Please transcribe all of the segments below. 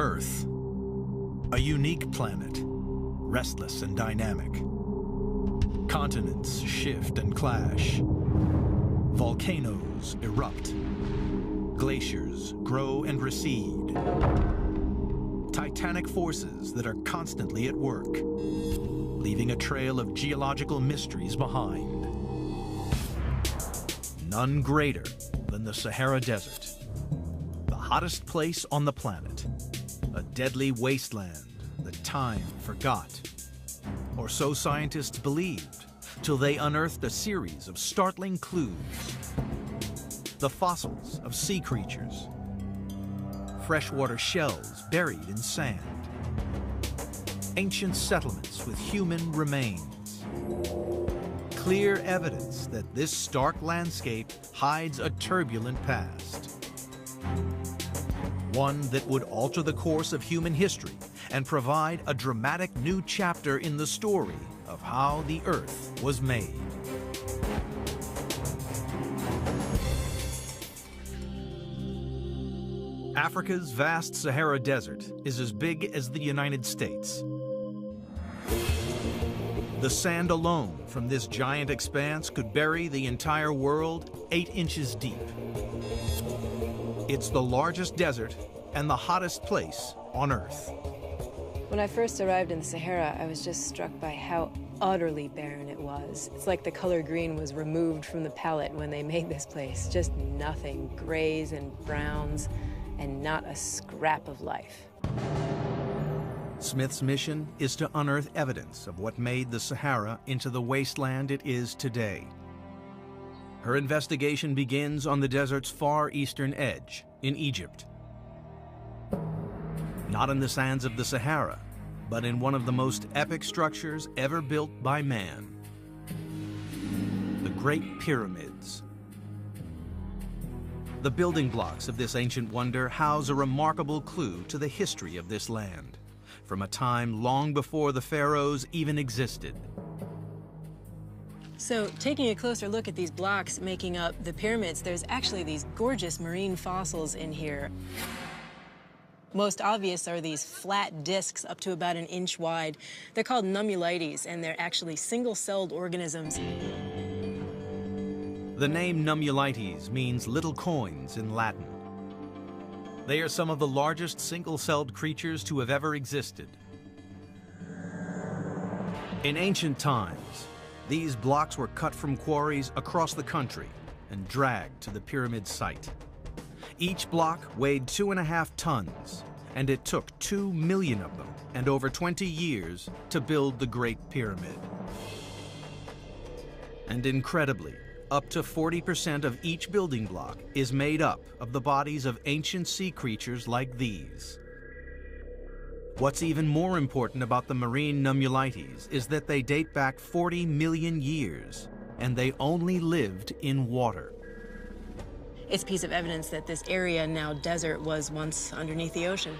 Earth, a unique planet, restless and dynamic. Continents shift and clash. Volcanoes erupt. Glaciers grow and recede. Titanic forces that are constantly at work, leaving a trail of geological mysteries behind. None greater than the Sahara Desert, the hottest place on the planet, a deadly wasteland that time forgot. Or so scientists believed, till they unearthed a series of startling clues. The fossils of sea creatures, freshwater shells buried in sand, ancient settlements with human remains. Clear evidence that this stark landscape hides a turbulent past. One that would alter the course of human history and provide a dramatic new chapter in the story of how the Earth was made. Africa's vast Sahara Desert is as big as the United States. The sand alone from this giant expanse could bury the entire world 8 inches deep. It's the largest desert and the hottest place on Earth. When I first arrived in the Sahara, I was just struck by how utterly barren it was. It's like the color green was removed from the palette when they made this place. Just nothing, grays and browns, and not a scrap of life. Smith's mission is to unearth evidence of what made the Sahara into the wasteland it is today. Her investigation begins on the desert's far eastern edge, in Egypt. Not in the sands of the Sahara, but in one of the most epic structures ever built by man. The Great Pyramids. The building blocks of this ancient wonder house a remarkable clue to the history of this land, from a time long before the pharaohs even existed. So, taking a closer look at these blocks making up the pyramids, there's actually these gorgeous marine fossils in here. Most obvious are these flat discs up to about 1 inch wide. They're called nummulites, and they're actually single-celled organisms. The name nummulites means little coins in Latin. They are some of the largest single-celled creatures to have ever existed. In ancient times, these blocks were cut from quarries across the country and dragged to the pyramid site. Each block weighed 2.5 tons, and it took 2 million of them and over 20 years to build the Great Pyramid. And incredibly, up to 40% of each building block is made up of the bodies of ancient sea creatures like these. What's even more important about the marine nummulites is that they date back 40 million years, and they only lived in water. It's a piece of evidence that this area, now desert, was once underneath the ocean.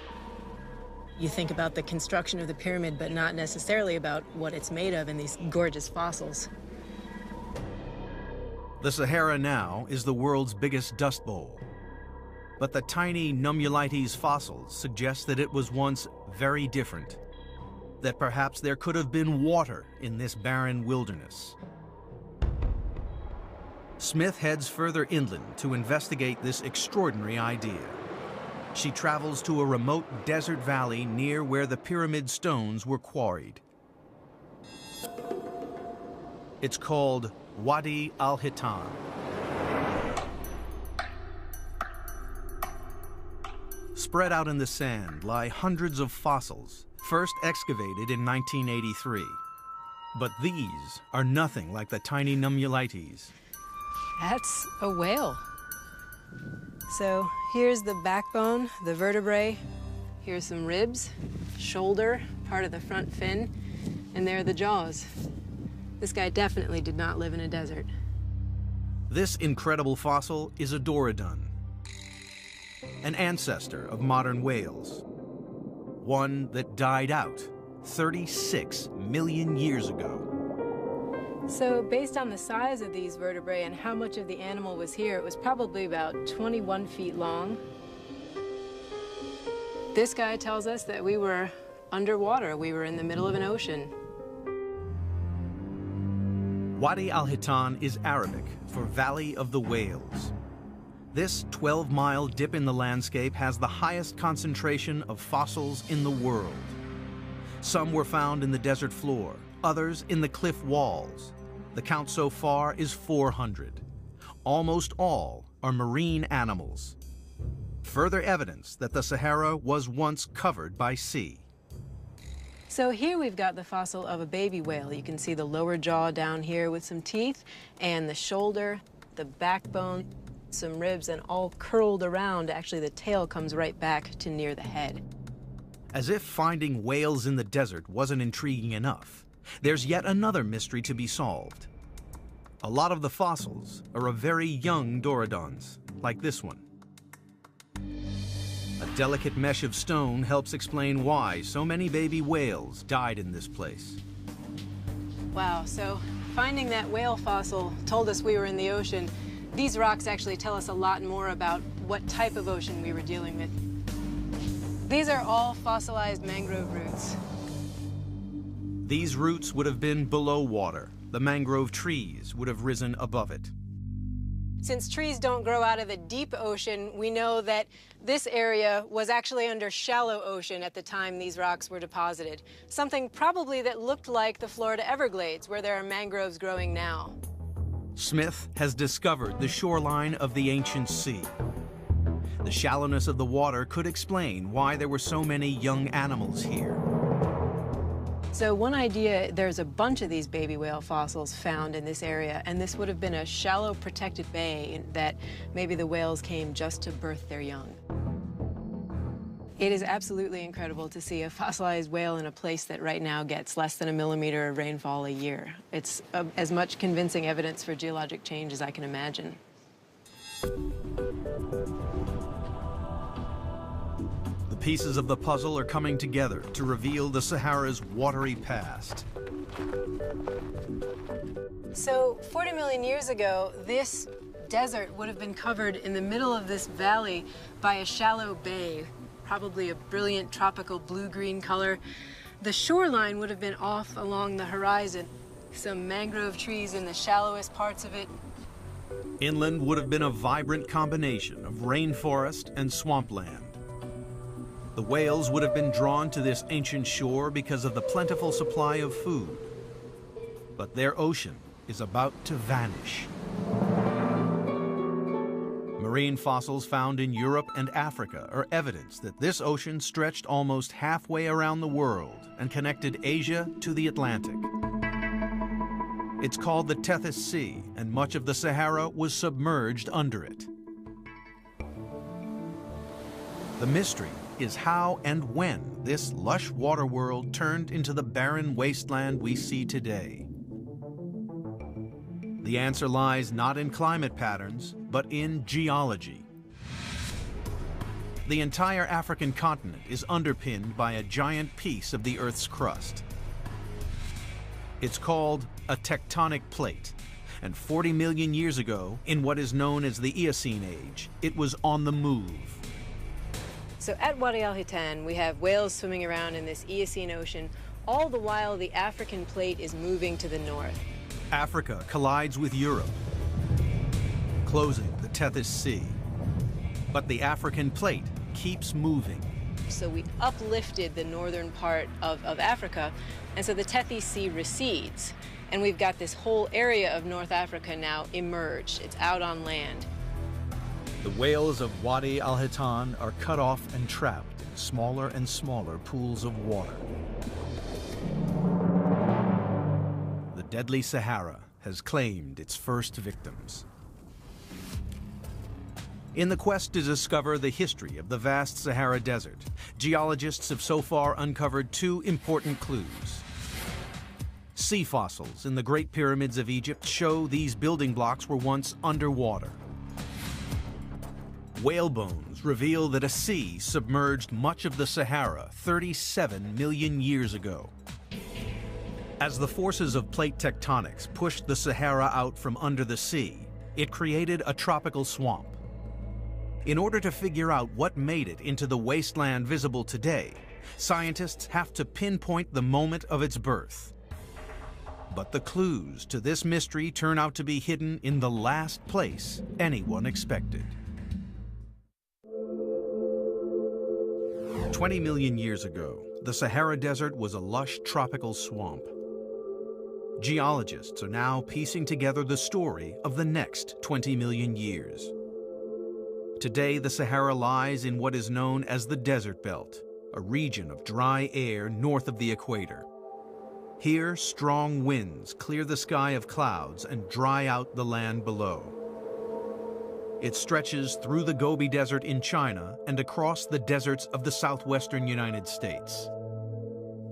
You think about the construction of the pyramid, but not necessarily about what it's made of in these gorgeous fossils. The Sahara now is the world's biggest dust bowl. But the tiny nummulites fossils suggest that it was once very different, that perhaps there could have been water in this barren wilderness. Smith heads further inland to investigate this extraordinary idea. She travels to a remote desert valley near where the pyramid stones were quarried. It's called Wadi al-Hitan. Spread out in the sand lie hundreds of fossils, first excavated in 1983. But these are nothing like the tiny nummulites. That's a whale. So here's the backbone, the vertebrae. Here's some ribs, shoulder, part of the front fin, and there are the jaws. This guy definitely did not live in a desert. This incredible fossil is a Dorodon, an ancestor of modern whales, one that died out 36 million years ago. So based on the size of these vertebrae and how much of the animal was here, it was probably about 21 feet long. This guy tells us that we were underwater. We were in the middle of an ocean. Wadi al-Hitan is Arabic for Valley of the Whales. This 12-mile dip in the landscape has the highest concentration of fossils in the world. Some were found in the desert floor, others in the cliff walls. The count so far is 400. Almost all are marine animals. Further evidence that the Sahara was once covered by sea. So here we've got the fossil of a baby whale. You can see the lower jaw down here with some teeth, and the shoulder, the backbone, some ribs, and all curled around. Actually, the tail comes right back to near the head. As if finding whales in the desert wasn't intriguing enough, there's yet another mystery to be solved. A lot of the fossils are of very young Dorodons, like this one. A delicate mesh of stone helps explain why so many baby whales died in this place. Wow, so finding that whale fossil told us we were in the ocean. These rocks actually tell us a lot more about what type of ocean we were dealing with. These are all fossilized mangrove roots. These roots would have been below water. The mangrove trees would have risen above it. Since trees don't grow out of the deep ocean, we know that this area was actually under shallow ocean at the time these rocks were deposited. Something probably that looked like the Florida Everglades, where there are mangroves growing now. Smith has discovered the shoreline of the ancient sea. The shallowness of the water could explain why there were so many young animals here. So one idea, there's a bunch of these baby whale fossils found in this area, and this would have been a shallow protected bay that maybe the whales came just to birth their young. It is absolutely incredible to see a fossilized whale in a place that right now gets less than 1 millimeter of rainfall a year. It's as much convincing evidence for geologic change as I can imagine. The pieces of the puzzle are coming together to reveal the Sahara's watery past. So 40 million years ago, this desert would have been covered in the middle of this valley by a shallow bay, probably a brilliant tropical blue-green color. The shoreline would have been off along the horizon, some mangrove trees in the shallowest parts of it. Inland would have been a vibrant combination of rainforest and swampland. The whales would have been drawn to this ancient shore because of the plentiful supply of food. But their ocean is about to vanish. Marine fossils found in Europe and Africa are evidence that this ocean stretched almost halfway around the world and connected Asia to the Atlantic. It's called the Tethys Sea, and much of the Sahara was submerged under it. The mystery is how and when this lush water world turned into the barren wasteland we see today. The answer lies not in climate patterns, but in geology. The entire African continent is underpinned by a giant piece of the Earth's crust. It's called a tectonic plate, and 40 million years ago, in what is known as the Eocene Age, it was on the move. So at Wadi al-Hitan, we have whales swimming around in this Eocene Ocean. All the while, the African plate is moving to the north. Africa collides with Europe, closing the Tethys Sea. But the African plate keeps moving. So we uplifted the northern part of Africa, and so the Tethys Sea recedes. And we've got this whole area of North Africa now emerged. It's out on land. The whales of Wadi al-Hitan are cut off and trapped in smaller and smaller pools of water. The deadly Sahara has claimed its first victims. In the quest to discover the history of the vast Sahara Desert, geologists have so far uncovered 2 important clues. Sea fossils in the Great Pyramids of Egypt show these building blocks were once underwater. Whale bones reveal that a sea submerged much of the Sahara 37 million years ago. As the forces of plate tectonics pushed the Sahara out from under the sea, it created a tropical swamp. In order to figure out what made it into the wasteland visible today, scientists have to pinpoint the moment of its birth. But the clues to this mystery turn out to be hidden in the last place anyone expected. 20 million years ago, the Sahara Desert was a lush tropical swamp. Geologists are now piecing together the story of the next 20 million years. Today, the Sahara lies in what is known as the Desert Belt, a region of dry air north of the equator. Here, strong winds clear the sky of clouds and dry out the land below. It stretches through the Gobi Desert in China and across the deserts of the southwestern United States.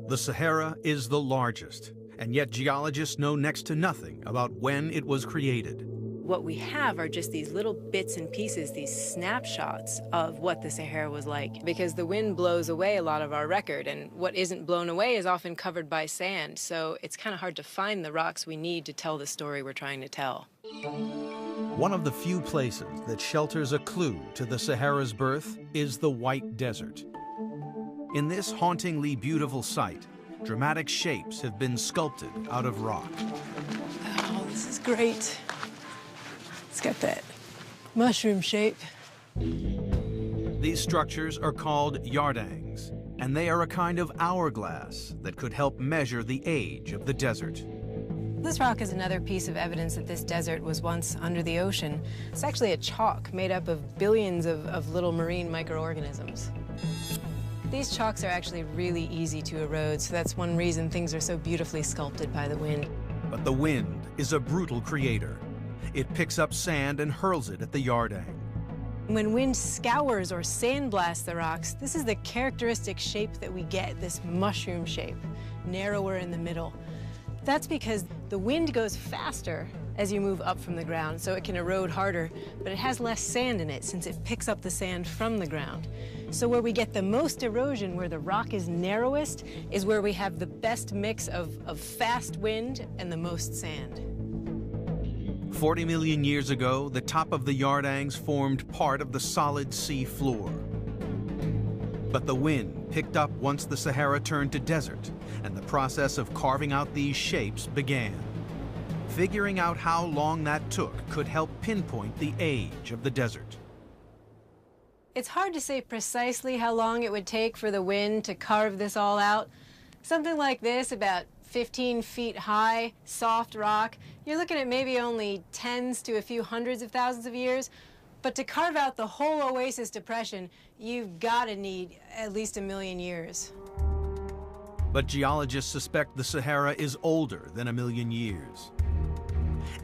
The Sahara is the largest, and yet geologists know next to nothing about when it was created. What we have are just these little bits and pieces, these snapshots of what the Sahara was like, because the wind blows away a lot of our record, and what isn't blown away is often covered by sand, so it's kind of hard to find the rocks we need to tell the story we're trying to tell. One of the few places that shelters a clue to the Sahara's birth is the White Desert. In this hauntingly beautiful site, dramatic shapes have been sculpted out of rock. Oh, this is great. It's got that mushroom shape. These structures are called yardangs, and they are a kind of hourglass that could help measure the age of the desert. This rock is another piece of evidence that this desert was once under the ocean. It's actually a chalk made up of billions of little marine microorganisms. These chalks are actually really easy to erode, so that's one reason things are so beautifully sculpted by the wind. But the wind is a brutal creator. It picks up sand and hurls it at the yardang. When wind scours or sandblasts the rocks, this is the characteristic shape that we get, this mushroom shape, narrower in the middle. That's because the wind goes faster as you move up from the ground, so it can erode harder, but it has less sand in it since it picks up the sand from the ground. So where we get the most erosion, where the rock is narrowest, is where we have the best mix of fast wind and the most sand. 40 million years ago, the top of the yardangs formed part of the solid sea floor. But the wind picked up once the Sahara turned to desert, and the process of carving out these shapes began. Figuring out how long that took could help pinpoint the age of the desert. It's hard to say precisely how long it would take for the wind to carve this all out. Something like this, about 15 feet high, soft rock, you're looking at maybe only tens to a few hundreds of thousands of years. But to carve out the whole Oasis Depression, you've got to need at least 1 million years. But geologists suspect the Sahara is older than 1 million years.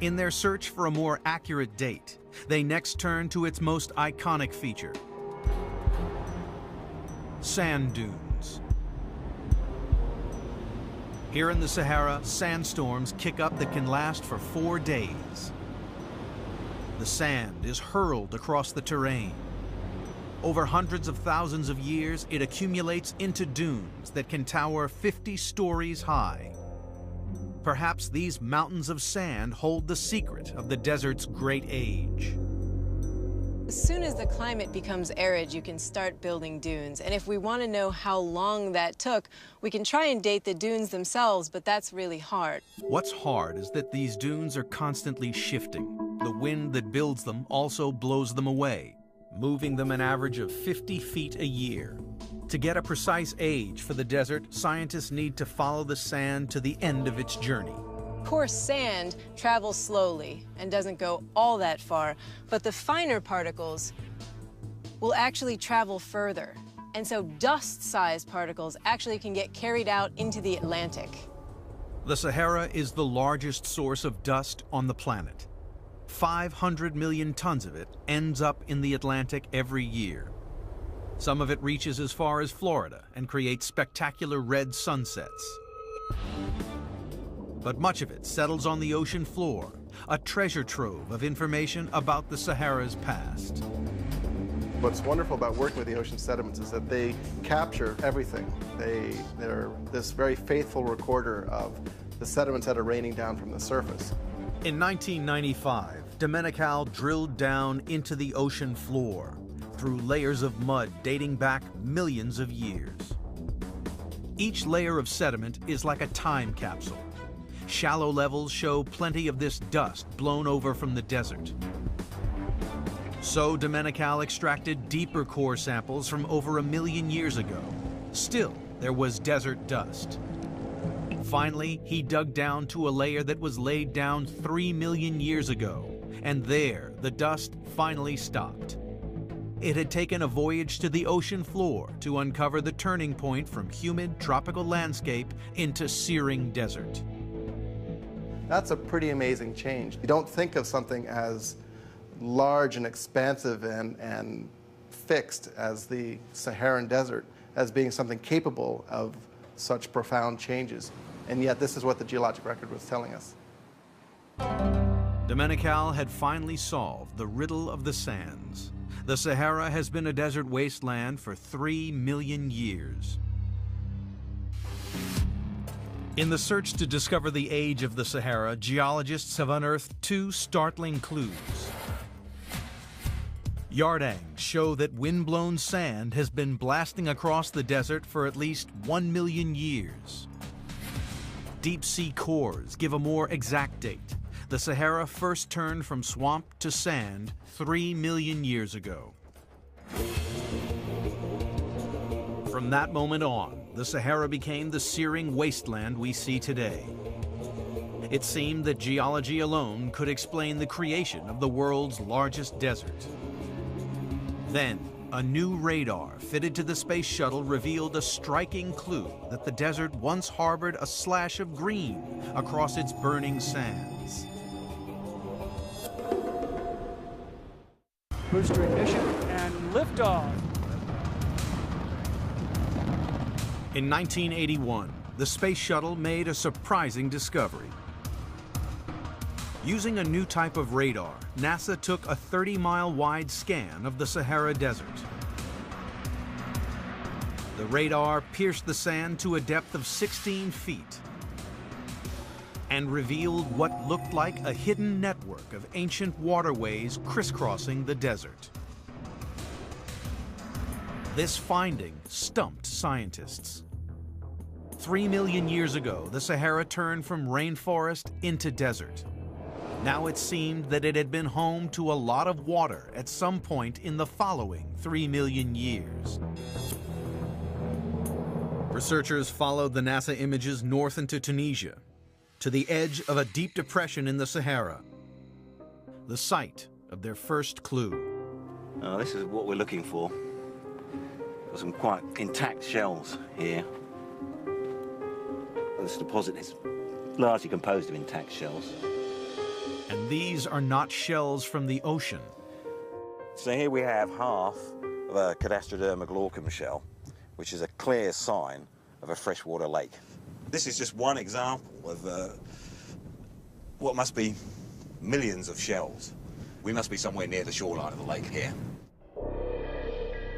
In their search for a more accurate date, they next turn to its most iconic feature: sand dunes. Here in the Sahara, sandstorms kick up that can last for 4 days. The sand is hurled across the terrain. Over hundreds of thousands of years, it accumulates into dunes that can tower 50 stories high. Perhaps these mountains of sand hold the secret of the desert's great age. As soon as the climate becomes arid, you can start building dunes. And if we want to know how long that took, we can try and date the dunes themselves, but that's really hard. What's hard is that these dunes are constantly shifting. The wind that builds them also blows them away, moving them an average of 50 feet a year. To get a precise age for the desert, scientists need to follow the sand to the end of its journey. Coarse sand travels slowly and doesn't go all that far, but the finer particles will actually travel further. And so dust-sized particles actually can get carried out into the Atlantic. The Sahara is the largest source of dust on the planet. 500 million tons of it ends up in the Atlantic every year. Some of it reaches as far as Florida and creates spectacular red sunsets. But much of it settles on the ocean floor, a treasure trove of information about the Sahara's past. What's wonderful about working with the ocean sediments is that they capture everything. They're this very faithful recorder of the sediments that are raining down from the surface. In 1995, Domenical drilled down into the ocean floor, through layers of mud dating back millions of years. Each layer of sediment is like a time capsule. Shallow levels show plenty of this dust blown over from the desert. So Domenical extracted deeper core samples from over 1 million years ago. Still, there was desert dust. Finally, he dug down to a layer that was laid down 3 million years ago, and there, the dust finally stopped. It had taken a voyage to the ocean floor to uncover the turning point from humid tropical landscape into searing desert. That's a pretty amazing change. You don't think of something as large and expansive and fixed as the Saharan desert as being something capable of such profound changes. And yet this is what the geologic record was telling us. Domenical had finally solved the riddle of the sands. The Sahara has been a desert wasteland for 3 million years. In the search to discover the age of the Sahara, geologists have unearthed 2 startling clues. Yardangs show that wind-blown sand has been blasting across the desert for at least 1 million years. Deep-sea cores give a more exact date. The Sahara first turned from swamp to sand 3 million years ago. From that moment on, the Sahara became the searing wasteland we see today. It seemed that geology alone could explain the creation of the world's largest desert. Then, a new radar fitted to the space shuttle revealed a striking clue that the desert once harbored a slash of green across its burning sands. Booster ignition and liftoff. In 1981, the space shuttle made a surprising discovery. Using a new type of radar, NASA took a 30-mile wide scan of the Sahara Desert. The radar pierced the sand to a depth of 16 feet and revealed what looked like a hidden network of ancient waterways crisscrossing the desert. This finding stumped scientists. 3 million years ago, the Sahara turned from rainforest into desert. Now it seemed that it had been home to a lot of water at some point in the following 3 million years. Researchers followed the NASA images north into Tunisia, to the edge of a deep depression in the Sahara, the site of their first clue. This is what we're looking for. Got some quite intact shells here. This deposit is largely composed of intact shells. And these are not shells from the ocean. So here we have half of a Cadastroderma glaucum shell, which is a clear sign of a freshwater lake. This is just one example of what must be millions of shells. We must be somewhere near the shoreline of the lake here.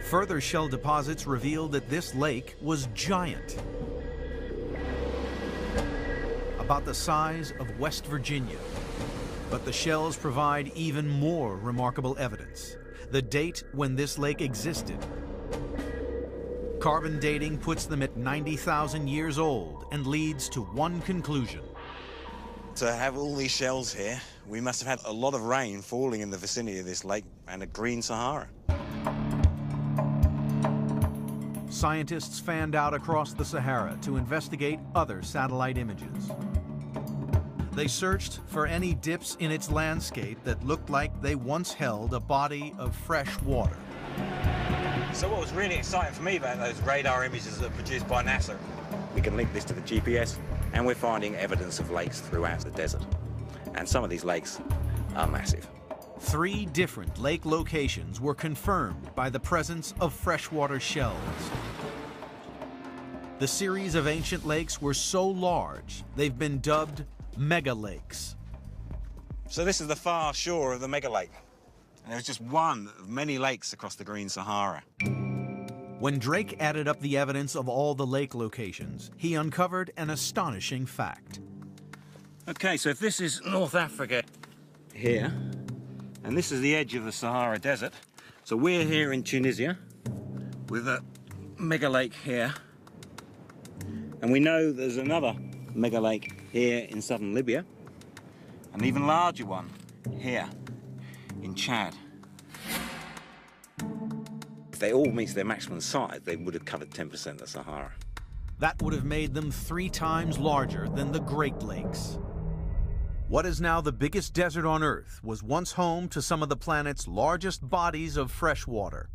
Further shell deposits revealed that this lake was giant, about the size of West Virginia. But the shells provide even more remarkable evidence: the date when this lake existed. Carbon dating puts them at 90,000 years old and leads to one conclusion. To have all these shells here, we must have had a lot of rain falling in the vicinity of this lake and a green Sahara. Scientists fanned out across the Sahara to investigate other satellite images. They searched for any dips in its landscape that looked like they once held a body of fresh water. So what was really exciting for me about those radar images that were produced by NASA, we can link this to the GPS, and we're finding evidence of lakes throughout the desert. And some of these lakes are massive. 3 different lake locations were confirmed by the presence of freshwater shells. The series of ancient lakes were so large, they've been dubbed mega lakes. So this is the far shore of the mega lake. And it was just one of many lakes across the Green Sahara. When Drake added up the evidence of all the lake locations, he uncovered an astonishing fact. Okay, so if this is North Africa here, and this is the edge of the Sahara Desert, So we're here in Tunisia with a mega lake here. And we know there's another mega lake here in southern Libya. An even larger one here in Chad. If they all meet their maximum size, they would have covered 10% of the Sahara. That would have made them 3 times larger than the Great Lakes. What is now the biggest desert on Earth was once home to some of the planet's largest bodies of fresh water.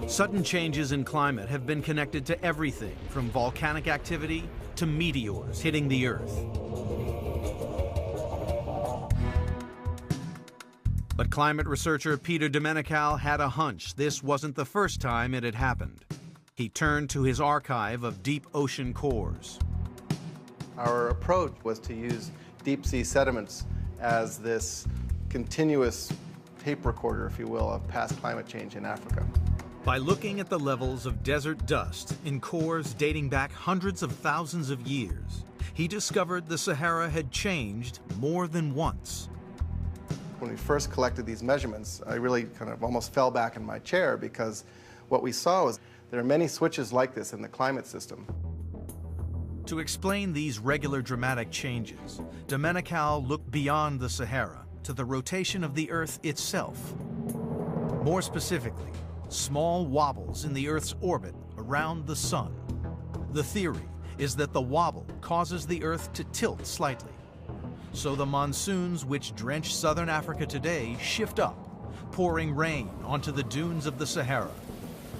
Sudden changes in climate have been connected to everything from volcanic activity to meteors hitting the Earth. But climate researcher Peter Domenical had a hunch this wasn't the first time it had happened. He turned to his archive of deep ocean cores. Our approach was to use deep sea sediments as this continuous tape recorder, if you will, of past climate change in Africa. By looking at the levels of desert dust in cores dating back hundreds of thousands of years, he discovered the Sahara had changed more than once. When we first collected these measurements, I really kind of almost fell back in my chair because what we saw was there are many switches like this in the climate system. To explain these regular dramatic changes, Domenical looked beyond the Sahara to the rotation of the Earth itself. More specifically, small wobbles in the Earth's orbit around the Sun. The theory is that the wobble causes the Earth to tilt slightly. So the monsoons which drench southern Africa today shift up, pouring rain onto the dunes of the Sahara.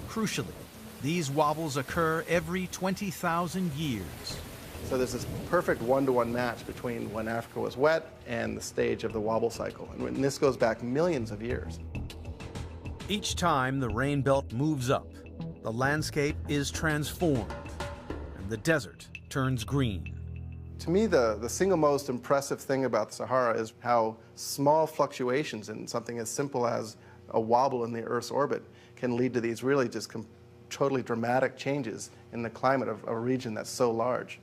Crucially, these wobbles occur every 20,000 years. So there's this perfect one-to-one match between when Africa was wet and the stage of the wobble cycle. And this goes back millions of years. Each time the rain belt moves up, the landscape is transformed, and the desert turns green. To me, the single most impressive thing about the Sahara is how small fluctuations in something as simple as a wobble in the Earth's orbit can lead to these really just totally dramatic changes in the climate of a region that's so large.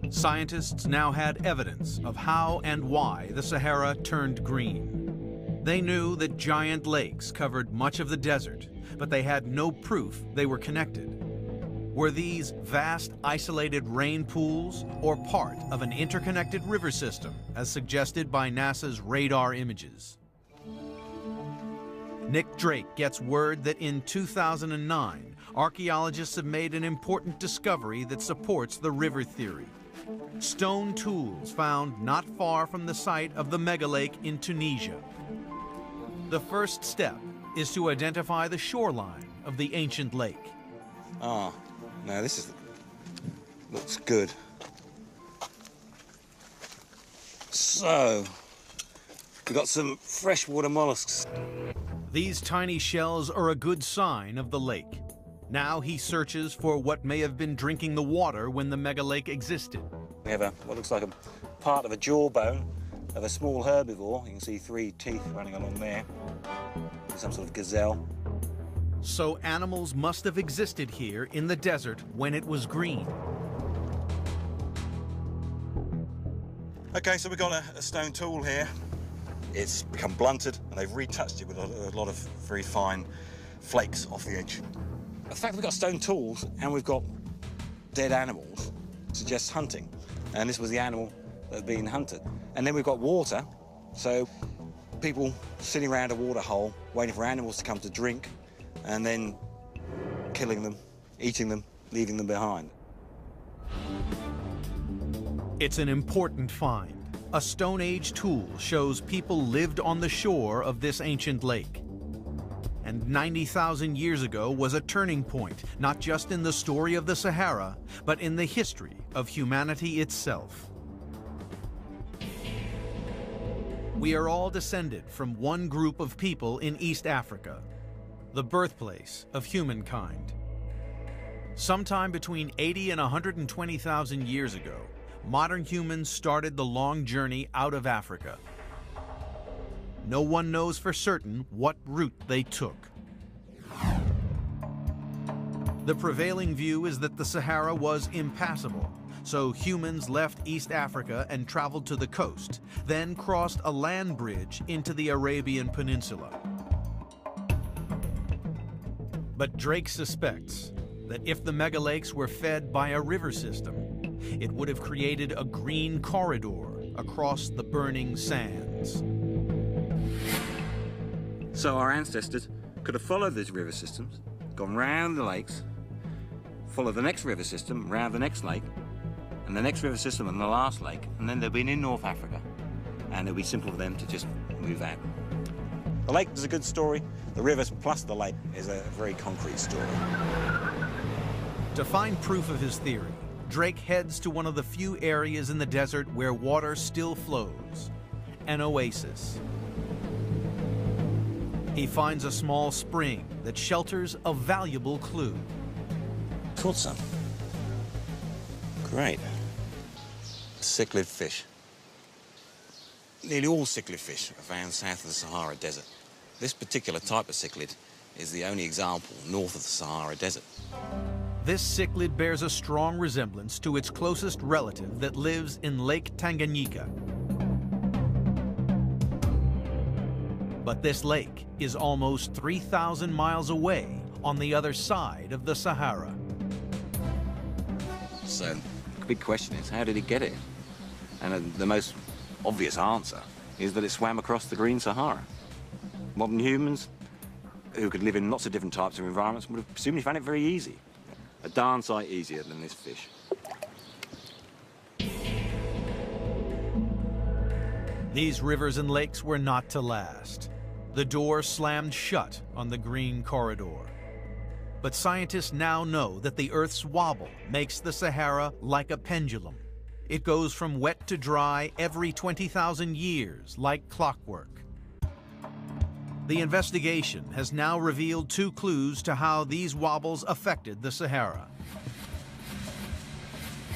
Scientists now had evidence of how and why the Sahara turned green. They knew that giant lakes covered much of the desert, but they had no proof they were connected. Were these vast, isolated rain pools or part of an interconnected river system, as suggested by NASA's radar images? Nick Drake gets word that in 2009, archaeologists have made an important discovery that supports the river theory. Stone tools found not far from the site of the megalake in Tunisia. The first step is to identify the shoreline of the ancient lake. Ah, now looks good. So, we've got some freshwater mollusks. These tiny shells are a good sign of the lake. Now he searches for what may have been drinking the water when the megalake existed. We have what looks like a part of a jawbone of a small herbivore. You can see 3 teeth running along there. Some sort of gazelle. So animals must have existed here in the desert when it was green. Okay, so we've got a stone tool here. It's become blunted, and they've retouched it with a lot of very fine flakes off the edge. The fact that we've got stone tools and we've got dead animals suggests hunting. And this was the animal that had been hunted. And then we've got water, so people sitting around a water hole waiting for animals to come to drink and then killing them, eating them, leaving them behind. It's an important find. A Stone Age tool shows people lived on the shore of this ancient lake. And 90,000 years ago was a turning point, not just in the story of the Sahara, but in the history of humanity itself. We are all descended from one group of people in East Africa, the birthplace of humankind. Sometime between 80 and 120,000 years ago, modern humans started the long journey out of Africa. No one knows for certain what route they took. The prevailing view is that the Sahara was impassable, So humans left East Africa and traveled to the coast, then crossed a land bridge into the Arabian Peninsula. But Drake suspects that if the megalakes were fed by a river system, it would have created a green corridor across the burning sands. So our ancestors could have followed these river systems, gone round the lakes, followed the next river system, round the next lake, and the next river system and the last lake, and then they've been in North Africa, and it'll be simple for them to just move out. The lake is a good story. The rivers plus the lake is a very concrete story. To find proof of his theory, Drake heads to one of the few areas in the desert where water still flows, an oasis. He finds a small spring that shelters a valuable clue. Caught some. Great. Cichlid fish. Nearly all cichlid fish are found south of the Sahara Desert. This particular type of cichlid is the only example north of the Sahara Desert. This cichlid bears a strong resemblance to its closest relative that lives in Lake Tanganyika. But this lake is almost 3,000 miles away on the other side of the Sahara. So the big question is, how did it get here? And the most obvious answer is that it swam across the green Sahara. Modern humans, who could live in lots of different types of environments, would have presumably found it very easy. A darn sight easier than this fish. These rivers and lakes were not to last. The door slammed shut on the green corridor. But scientists now know that the Earth's wobble makes the Sahara like a pendulum. It goes from wet to dry every 20,000 years, like clockwork. The investigation has now revealed 2 clues to how these wobbles affected the Sahara.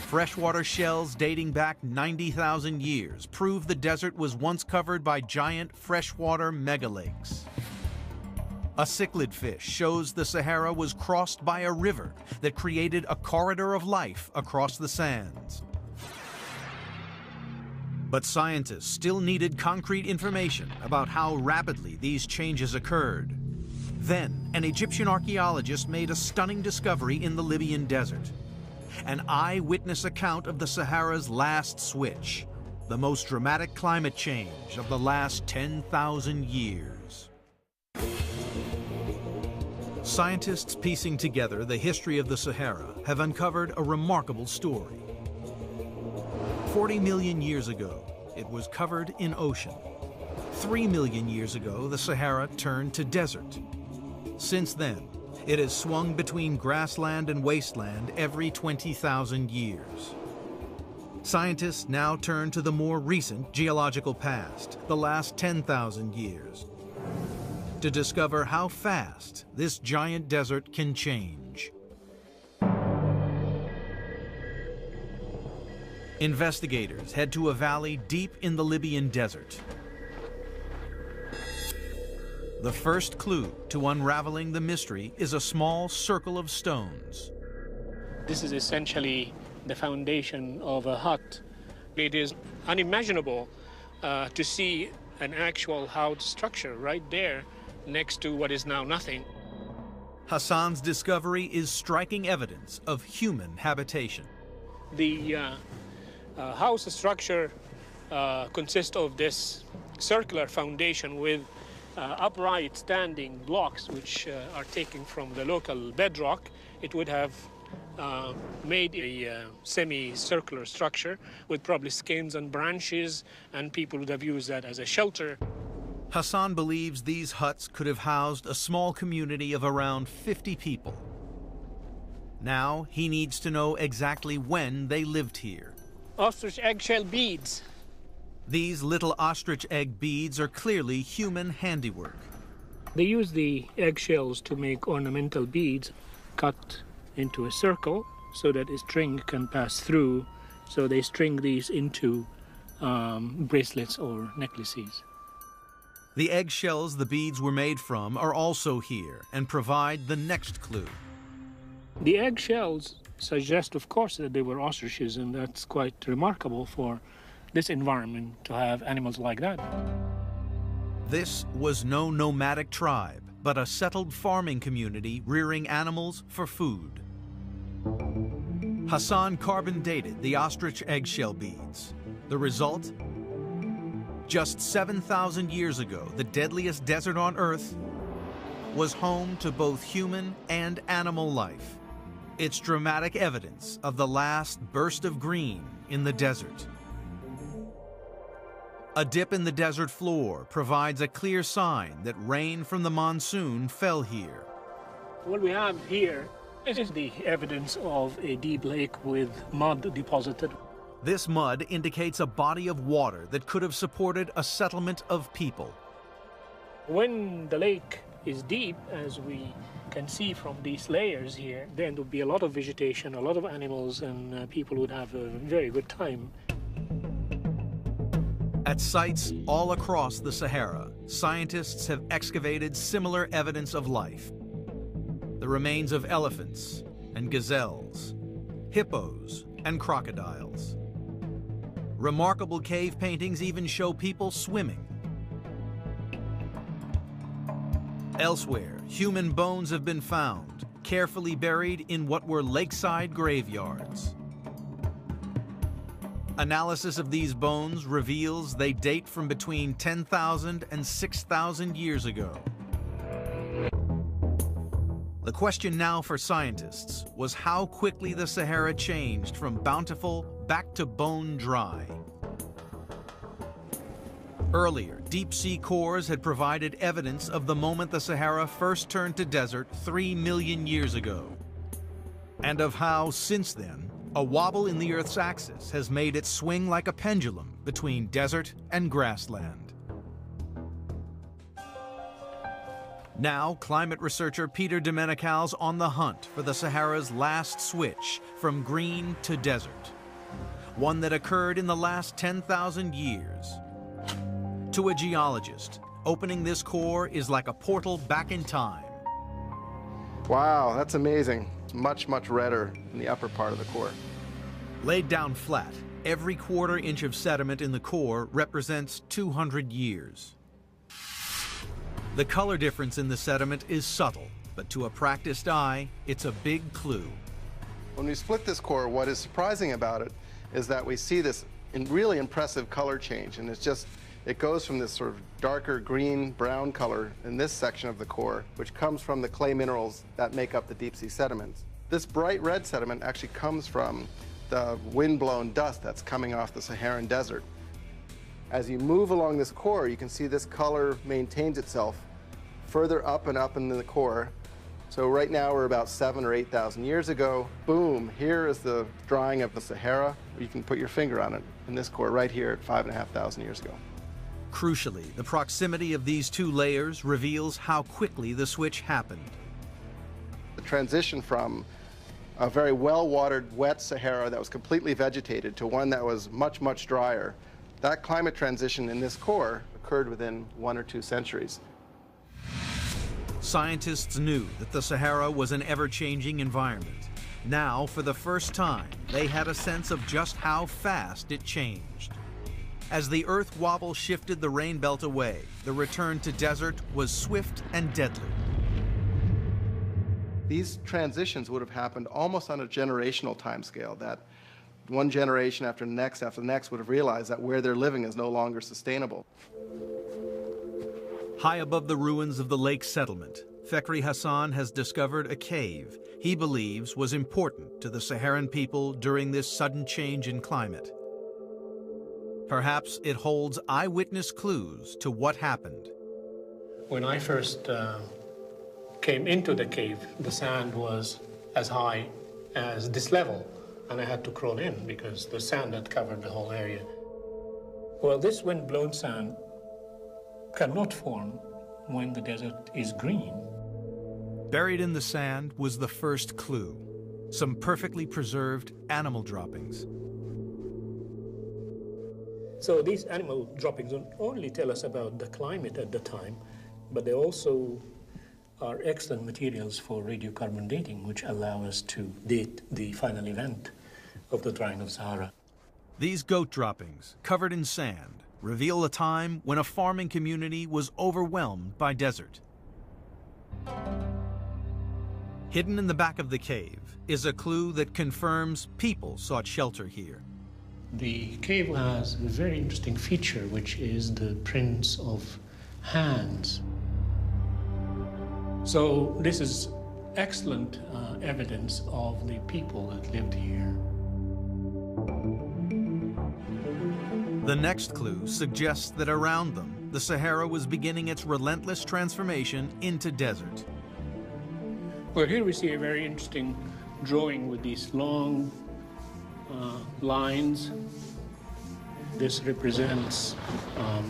Freshwater shells dating back 90,000 years prove the desert was once covered by giant freshwater megalakes. A cichlid fish shows the Sahara was crossed by a river that created a corridor of life across the sands. But scientists still needed concrete information about how rapidly these changes occurred. Then, an Egyptian archaeologist made a stunning discovery in the Libyan desert. An eyewitness account of the Sahara's last switch, the most dramatic climate change of the last 10,000 years. Scientists piecing together the history of the Sahara have uncovered a remarkable story. 40 million years ago, it was covered in ocean. 3 million years ago, the Sahara turned to desert. Since then, it has swung between grassland and wasteland every 20,000 years. Scientists now turn to the more recent geological past, the last 10,000 years, to discover how fast this giant desert can change. Investigators head to a valley deep in the Libyan desert. The first clue to unraveling the mystery is a small circle of stones. This is essentially the foundation of a hut. It is unimaginable to see an actual house structure right there next to what is now nothing. Hassan's discovery is striking evidence of human habitation. The house structure consists of this circular foundation with upright standing blocks which are taken from the local bedrock. It would have made a semi-circular structure with probably skins and branches, and people would have used that as a shelter. Hassan believes these huts could have housed a small community of around 50 people. Now he needs to know exactly when they lived here. Ostrich eggshell beads. These little ostrich egg beads are clearly human handiwork. They use the eggshells to make ornamental beads cut into a circle so that a string can pass through. So they string these into bracelets or necklaces. The eggshells the beads were made from are also here and provide the next clue. The eggshells suggests, of course, that they were ostriches, and that's quite remarkable for this environment to have animals like that. This was no nomadic tribe, but a settled farming community rearing animals for food. Hassan carbon dated the ostrich eggshell beads. The result? Just 7,000 years ago, the deadliest desert on Earth was home to both human and animal life. It's dramatic evidence of the last burst of green in the desert. A dip in the desert floor provides a clear sign that rain from the monsoon fell here. What we have here is the evidence of a deep lake with mud deposited. This mud indicates a body of water that could have supported a settlement of people. When the lake is deep, as we can see from these layers here, then there would be a lot of vegetation, a lot of animals, and people would have a very good time. At sites all across the Sahara, scientists have excavated similar evidence of life. The remains of elephants and gazelles, hippos and crocodiles. Remarkable cave paintings even show people swimming. Elsewhere, human bones have been found, carefully buried in what were lakeside graveyards. Analysis of these bones reveals they date from between 10,000 and 6,000 years ago. The question now for scientists was how quickly the Sahara changed from bountiful back to bone dry. Earlier, deep-sea cores had provided evidence of the moment the Sahara first turned to desert 3 million years ago, and of how, since then, a wobble in the Earth's axis has made it swing like a pendulum between desert and grassland. Now, climate researcher Peter Domenical's on the hunt for the Sahara's last switch from green to desert, one that occurred in the last 10,000 years. To a geologist, opening this core is like a portal back in time. Wow, that's amazing. It's much, much redder in the upper part of the core. Laid down flat, every quarter inch of sediment in the core represents 200 years. The color difference in the sediment is subtle, but to a practiced eye, it's a big clue. When we split this core, what is surprising about it is that we see this really impressive color change, and it goes from this sort of darker green-brown color in this section of the core, which comes from the clay minerals that make up the deep-sea sediments. This bright red sediment actually comes from the wind-blown dust that's coming off the Saharan desert. As you move along this core, you can see this color maintains itself further up and up in the core. So right now we're about 7,000 or 8,000 years ago. Boom, here is the drying of the Sahara. You can put your finger on it in this core right here at 5,500 years ago. Crucially, the proximity of these two layers reveals how quickly the switch happened. The transition from a very well-watered, wet Sahara that was completely vegetated to one that was much, much drier, that climate transition in this core occurred within 1 or 2 centuries. Scientists knew that the Sahara was an ever-changing environment. Now, for the first time, they had a sense of just how fast it changed. As the Earth wobble shifted the rain belt away, the return to desert was swift and deadly. These transitions would have happened almost on a generational timescale, that one generation after the next would have realized that where they're living is no longer sustainable. High above the ruins of the lake settlement, Fakhri Hassan has discovered a cave he believes was important to the Saharan people during this sudden change in climate. Perhaps it holds eyewitness clues to what happened. When I first came into the cave, the sand was as high as this level, and I had to crawl in because the sand had covered the whole area. Well, this wind-blown sand cannot form when the desert is green. Buried in the sand was the first clue, some perfectly preserved animal droppings. So these animal droppings don't only tell us about the climate at the time, but they also are excellent materials for radiocarbon dating, which allow us to date the final event of the drying of Sahara. These goat droppings, covered in sand, reveal a time when a farming community was overwhelmed by desert. Hidden in the back of the cave is a clue that confirms people sought shelter here. The cave has a very interesting feature, which is the prints of hands. So this is excellent evidence of the people that lived here. The next clue suggests that around them, the Sahara was beginning its relentless transformation into desert. Well, here we see a very interesting drawing with these long lines. This represents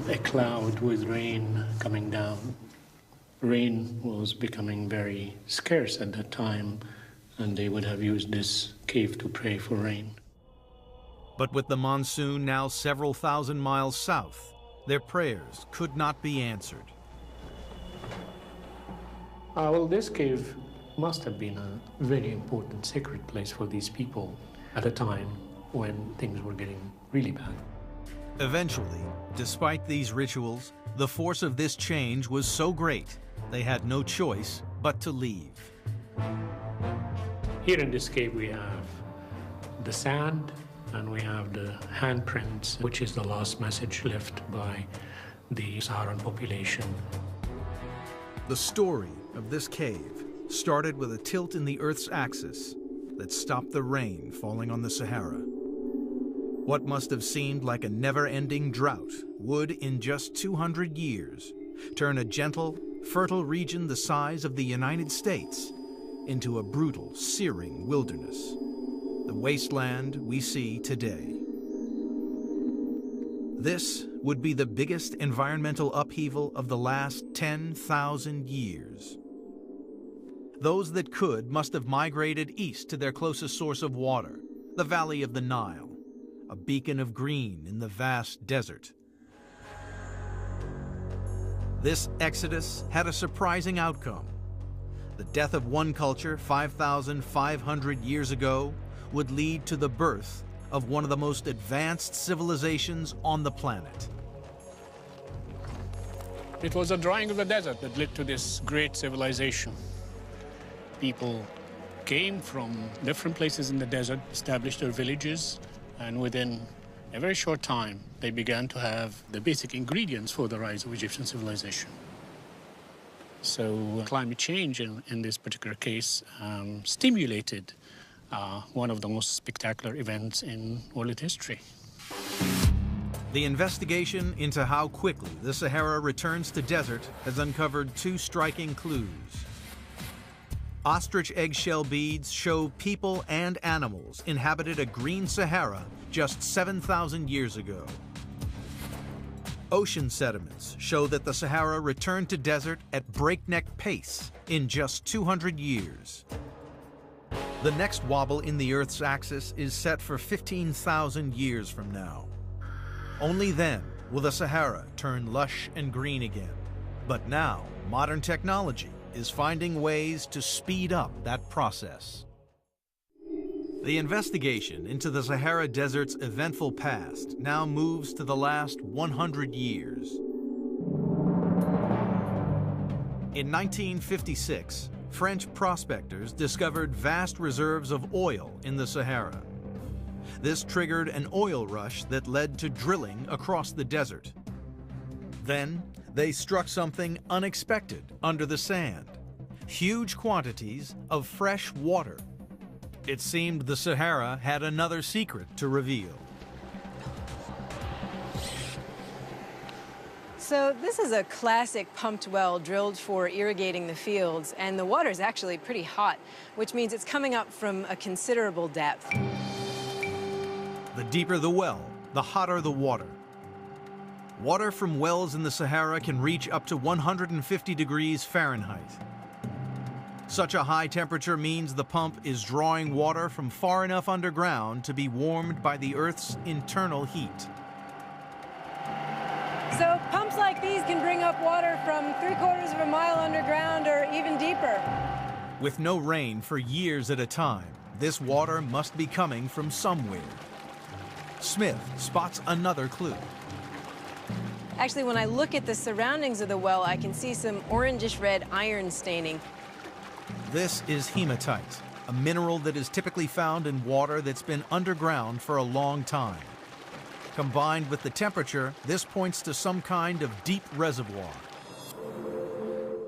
a cloud with rain coming down. Rain was becoming very scarce at that time, and they would have used this cave to pray for rain. But with the monsoon now several thousand miles south, their prayers could not be answered. Well, this cave must have been a very important sacred place for these people at a time when things were getting really bad. Eventually, despite these rituals, the force of this change was so great, they had no choice but to leave. Here in this cave we have the sand and we have the handprints, which is the last message left by the Saharan population. The story of this cave started with a tilt in the Earth's axis that stopped the rain falling on the Sahara. What must have seemed like a never-ending drought would, in just 200 years, turn a gentle, fertile region the size of the United States into a brutal, searing wilderness, the wasteland we see today. This would be the biggest environmental upheaval of the last 10,000 years. Those that could must have migrated east to their closest source of water, the valley of the Nile, a beacon of green in the vast desert. This exodus had a surprising outcome. The death of one culture 5,500 years ago would lead to the birth of one of the most advanced civilizations on the planet. It was the drying of the desert that led to this great civilization. People came from different places in the desert, established their villages, and within a very short time, they began to have the basic ingredients for the rise of Egyptian civilization. So climate change, in this particular case, stimulated one of the most spectacular events in world history. The investigation into how quickly the Sahara returns to desert has uncovered two striking clues. Ostrich eggshell beads show people and animals inhabited a green Sahara just 7,000 years ago. Ocean sediments show that the Sahara returned to desert at breakneck pace in just 200 years. The next wobble in the Earth's axis is set for 15,000 years from now. Only then will the Sahara turn lush and green again. But now, modern technology is finding ways to speed up that process. The investigation into the Sahara Desert's eventful past now moves to the last 100 years. In 1956, French prospectors discovered vast reserves of oil in the Sahara. This triggered an oil rush that led to drilling across the desert. Then, they struck something unexpected under the sand: huge quantities of fresh water. It seemed the Sahara had another secret to reveal. So this is a classic pumped well drilled for irrigating the fields, and the water is actually pretty hot, which means it's coming up from a considerable depth. The deeper the well, the hotter the water. Water from wells in the Sahara can reach up to 150 degrees Fahrenheit. Such a high temperature means the pump is drawing water from far enough underground to be warmed by the Earth's internal heat. So pumps like these can bring up water from 3/4 of a mile underground or even deeper. With no rain for years at a time, this water must be coming from somewhere. Smith spots another clue. Actually, when I look at the surroundings of the well, I can see some orangish-red iron staining. This is hematite, a mineral that is typically found in water that's been underground for a long time. Combined with the temperature, this points to some kind of deep reservoir.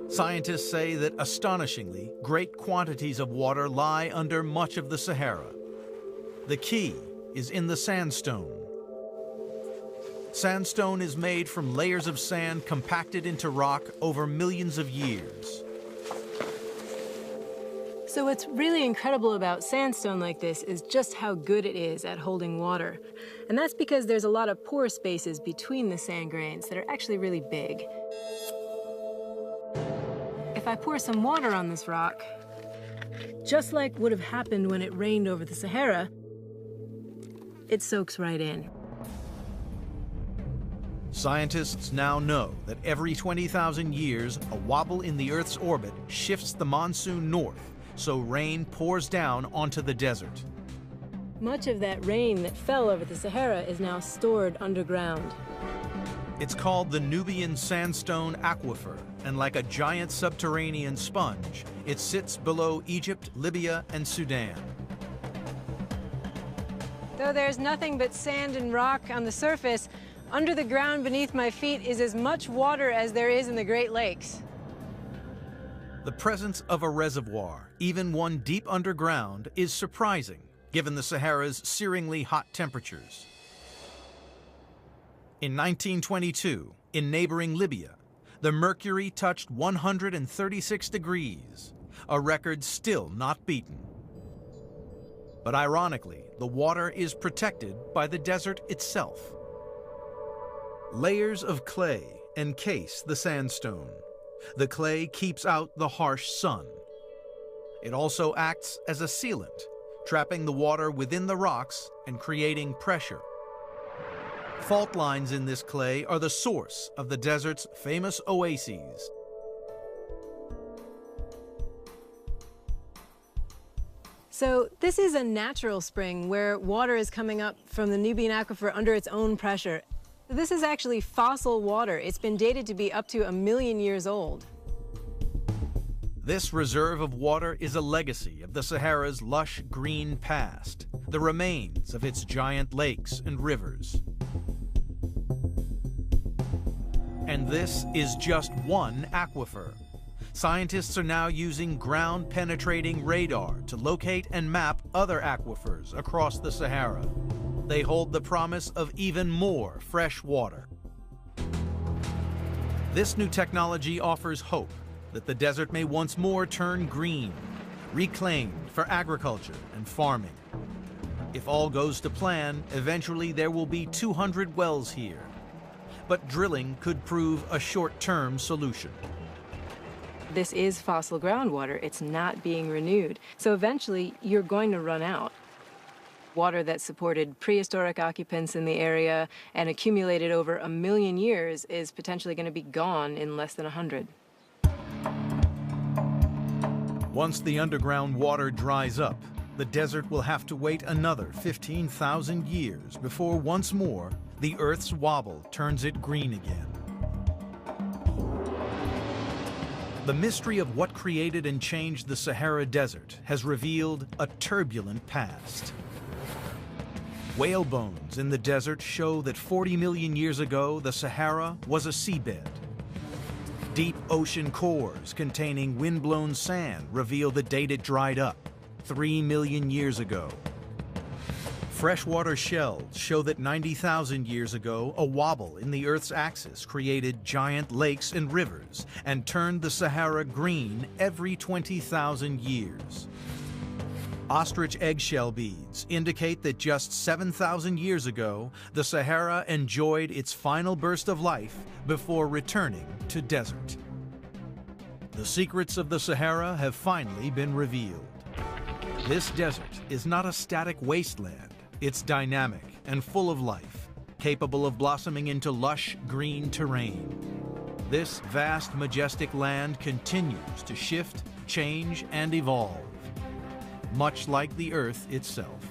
Scientists say that, astonishingly, great quantities of water lie under much of the Sahara. The key is in the sandstone. Sandstone is made from layers of sand compacted into rock over millions of years. So what's really incredible about sandstone like this is just how good it is at holding water. And that's because there's a lot of pore spaces between the sand grains that are actually really big. If I pour some water on this rock, just like would have happened when it rained over the Sahara, it soaks right in. Scientists now know that every 20,000 years, a wobble in the Earth's orbit shifts the monsoon north, so rain pours down onto the desert. Much of that rain that fell over the Sahara is now stored underground. It's called the Nubian Sandstone Aquifer, and like a giant subterranean sponge, it sits below Egypt, Libya, and Sudan. Though there's nothing but sand and rock on the surface, under the ground beneath my feet is as much water as there is in the Great Lakes. The presence of a reservoir, even one deep underground, is surprising, given the Sahara's searingly hot temperatures. In 1922, in neighboring Libya, the mercury touched 136 degrees, a record still not beaten. But ironically, the water is protected by the desert itself. Layers of clay encase the sandstone. The clay keeps out the harsh sun. It also acts as a sealant, trapping the water within the rocks and creating pressure. Fault lines in this clay are the source of the desert's famous oases. So this is a natural spring where water is coming up from the Nubian aquifer under its own pressure. This is actually fossil water. It's been dated to be up to 1 million years old. This reserve of water is a legacy of the Sahara's lush green past, the remains of its giant lakes and rivers. And this is just one aquifer. Scientists are now using ground-penetrating radar to locate and map other aquifers across the Sahara. They hold the promise of even more fresh water. This new technology offers hope that the desert may once more turn green, reclaimed for agriculture and farming. If all goes to plan, eventually there will be 200 wells here. But drilling could prove a short-term solution. This is fossil groundwater. It's not being renewed. So eventually, you're going to run out. Water that supported prehistoric occupants in the area and accumulated over 1 million years is potentially going to be gone in less than 100. Once the underground water dries up, the desert will have to wait another 15,000 years before once more the Earth's wobble turns it green again. The mystery of what created and changed the Sahara Desert has revealed a turbulent past. Whale bones in the desert show that 40 million years ago, the Sahara was a seabed. Deep ocean cores containing windblown sand reveal the date it dried up, 3 million years ago. Freshwater shells show that 90,000 years ago, a wobble in the Earth's axis created giant lakes and rivers and turned the Sahara green every 20,000 years. Ostrich eggshell beads indicate that just 7,000 years ago, the Sahara enjoyed its final burst of life before returning to desert. The secrets of the Sahara have finally been revealed. This desert is not a static wasteland. It's dynamic and full of life, capable of blossoming into lush green terrain. This vast, majestic land continues to shift, change, and evolve, much like the Earth itself.